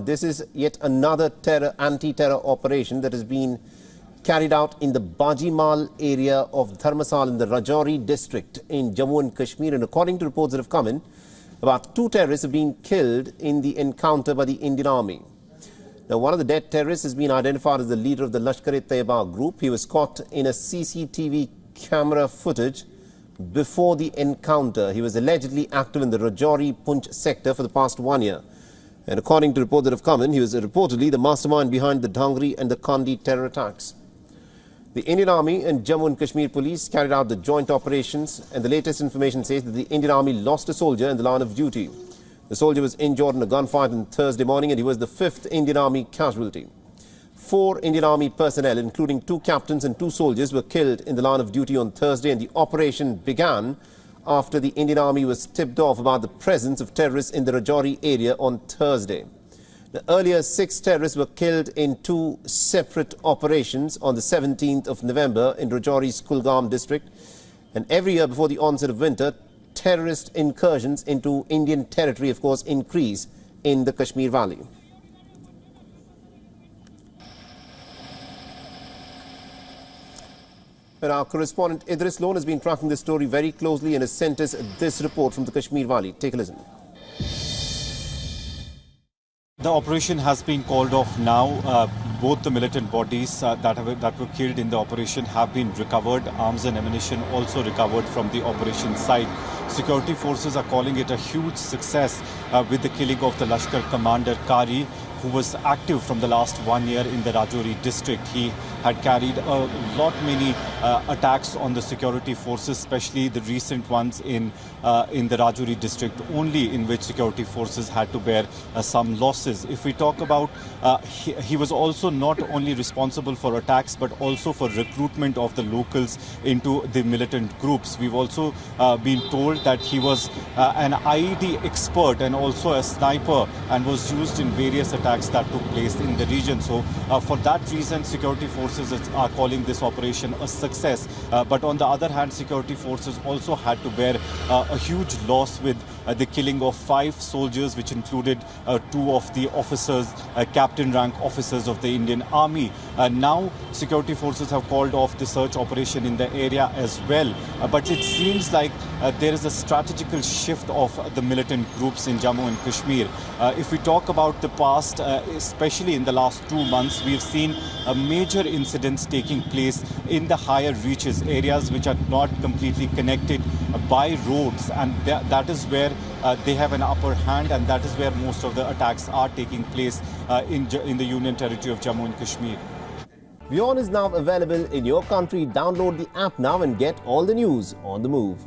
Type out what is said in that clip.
this is yet another anti-terror operation that has been carried out in the Bajimal area of Dharmasal in the Rajouri district in Jammu and Kashmir. And according to reports that have come in, about 2 terrorists have been killed in the encounter by the Indian Army. Now, one of the dead terrorists has been identified as the leader of the Lashkar-e-Taiba group. He was caught in a CCTV camera footage before the encounter. He was allegedly active in the Rajouri-Poonch sector for the past 1 year. And according to reports that have come in, he was reportedly the mastermind behind the Dhangri and the Kandi terror attacks. The Indian Army and Jammu and Kashmir Police carried out the joint operations, and the latest information says that the Indian Army lost a soldier in the line of duty. The soldier was injured in a gunfight on Thursday morning, and he was the 5th Indian Army casualty. 4 Indian Army personnel, including 2 captains and 2 soldiers, were killed in the line of duty on Thursday, and the operation began after the Indian Army was tipped off about the presence of terrorists in the Rajouri area on Thursday. The earlier 6 terrorists were killed in 2 separate operations on the 17th of November in Rajouri's Kulgam district. And every year before the onset of winter, terrorist incursions into Indian territory, of course, increase in the Kashmir Valley. And our correspondent Idris Lone has been tracking this story very closely and has sent us this report from the Kashmir Valley. Take a listen. The operation has been called off now. Both the militant bodies that were killed in the operation have been recovered. Arms and ammunition also recovered from the operation site. Security forces are calling it a huge success with the killing of the Lashkar commander Kari, who was active from the last 1 year in the Rajouri district. He had carried many attacks on the security forces, especially the recent ones in the Rajouri district, only in which security forces had to bear some losses. If we talk about, he was also not only responsible for attacks, but also for recruitment of the locals into the militant groups. We've also been told that he was an IED expert and also a sniper, and was used in various attacks that took place in the region. So for that reason, security forces are calling this operation a success. But on the other hand, security forces also had to bear a huge loss with the killing of 5 soldiers, which included 2 of the officers, captain rank officers of the Indian Army. Now security forces have called off the search operation in the area as well. But it seems like there is a strategical shift of the militant groups in Jammu and Kashmir. If we talk about the past, especially in the last 2 months, we've seen major incidents taking place in the higher reaches, areas which are not completely connected by roads, and that is where they have an upper hand, and that is where most of the attacks are taking place in the Union Territory of Jammu and Kashmir. WION is now available in your country. Download the app now and get all the news on the move.